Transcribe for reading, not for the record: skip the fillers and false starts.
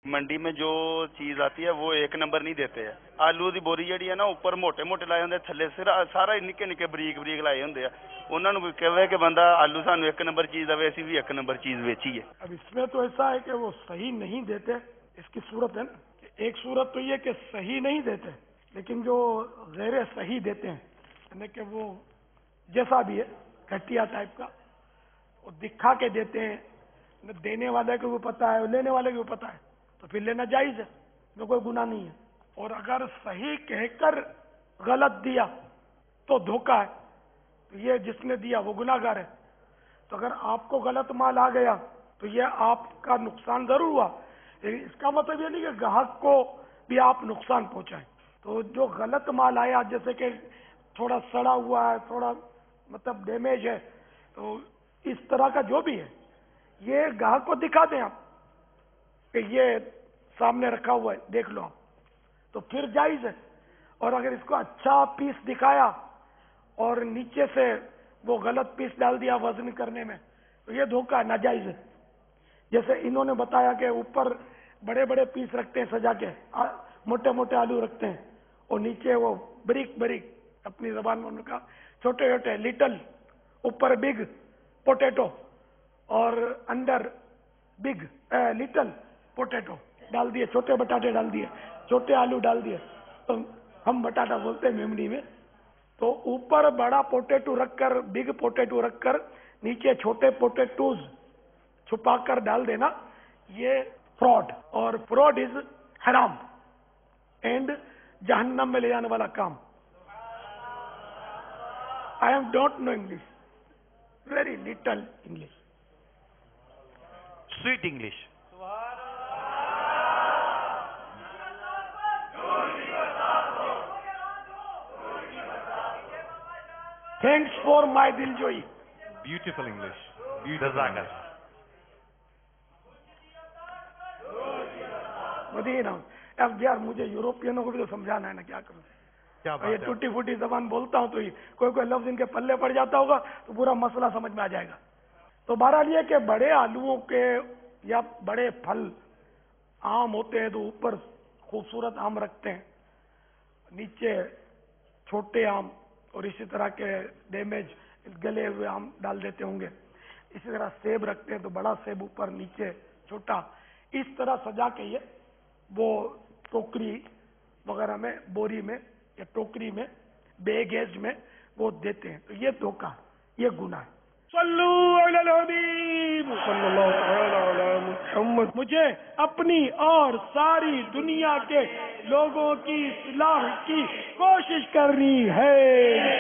منڈی میں جو چیز آتی ہے وہ ایک نمبر نہیں دیتے ہیں. آلو دی بوری جڑی ہے نا اوپر موٹے موٹے لائے ہوندے, تھلے سارا نکے نکے بریک بریک لائے ہوندے. انہوں نے کہے کہ بندہ آلو سانو ایک نمبر چیز دے, اسی بھی ایک نمبر چیز بیچی ہے. اب اس میں تو ایسا ہے کہ وہ صحیح نہیں دیتے, اس کی صورت ہے نا کہ ایک صورت تو یہ کہ صحیح نہیں دیتے, لیکن جو غیر صحیح دیتے ہیں یعنی کہ وہ جیسا بھی ہے گھٹیا ٹائپ کا, وہ دکھا کے دیتے ہیں, دینے والے کو بھی پتہ ہے لینے والے کو بھی پتہ ہے, تو پھر لینا جائز ہے, میں کوئی گناہ نہیں ہے. اور اگر صحیح کہہ کر غلط دیا تو دھوکہ ہے, تو یہ جس نے دیا وہ گناہ گار ہے. تو اگر آپ کو غلط مال آ گیا تو یہ آپ کا نقصان ضرور ہوا, لیکن اس کا مطلب یہ نہیں کہ گاہک کو بھی آپ نقصان پہنچائیں. تو جو غلط مال آیا, جیسے کہ تھوڑا سڑا ہوا ہے, تھوڑا مطلب ڈیمیج ہے, تو اس طرح کا جو بھی ہے یہ گاہک کو دکھا دیں آپ کہ یہ سامنے رکھا ہوا ہے, دیکھ لو آپ, تو پھر جائز ہے. اور اگر اس کو اچھا پیس دکھایا اور نیچے سے وہ غلط پیس ڈال دیا وزن کرنے میں, تو یہ دھوکہ ناجائز ہے. جیسے انہوں نے بتایا کہ اوپر بڑے بڑے پیس رکھتے ہیں سجا کے, موٹے موٹے آلو رکھتے ہیں, اور نیچے وہ بریک بریک, اپنی زبان میں انہوں نے کہا چھوٹے چھوٹے لٹل, اوپر بگ پوٹیٹو اور اندر بگ لٹل پوٹیٹو ڈال دیے, چھوٹے بٹاٹے ڈال دیے, چھوٹے آلو ڈال دیے, تو ہم بٹاٹا بولتے ہیں میمنی میں. تو اوپر بڑا پوٹیٹو رکھ کر, بگ پوٹیٹو رکھ کر, نیچے چھوٹے پوٹیٹوز چھپا کر ڈال دینا, یہ فراڈ, اور فراڈ از حرام اینڈ جہنم میں لے جانے والا کام. I am don't know English, very little English, sweet English. Thanks for my دل جوئی. Beautiful English. جزاک اللہ. مدینہ. اب یار مجھے یوروپینوں کو بھی تو سمجھانا ہے نا, کیا کروں, کیا یہ بات ہے. ٹوٹی پھوٹی زبان بولتا ہوں تو کوئی کوئی لفظ ان کے پلے پڑ جاتا ہوگا تو پورا مسئلہ سمجھ میں آ جائے گا. تو بہرحال یہ کہ بڑے آلوؤں کے یا بڑے پھل آم ہوتے ہیں تو اوپر خوبصورت آم رکھتے ہیں, نیچے چھوٹے آم, اور اسی طرح کے ڈیمیج گلے ہوئے آم ڈال دیتے ہوں گے. اسی طرح سیب رکھتے ہیں تو بڑا سیب اوپر, نیچے چھوٹا, اس طرح سجا کے یہ وہ ٹوکری وغیرہ میں, بوری میں یا ٹوکری میں, بیگیج میں وہ دیتے ہیں. تو یہ دھوکہ, یہ گناہ ہے. صلو علی الحبیب صلی اللہ تعالی علی محمد. مجھے اپنی اور ساری دنیا کے لوگوں کی اصلاح کی کوشش کرنی ہے.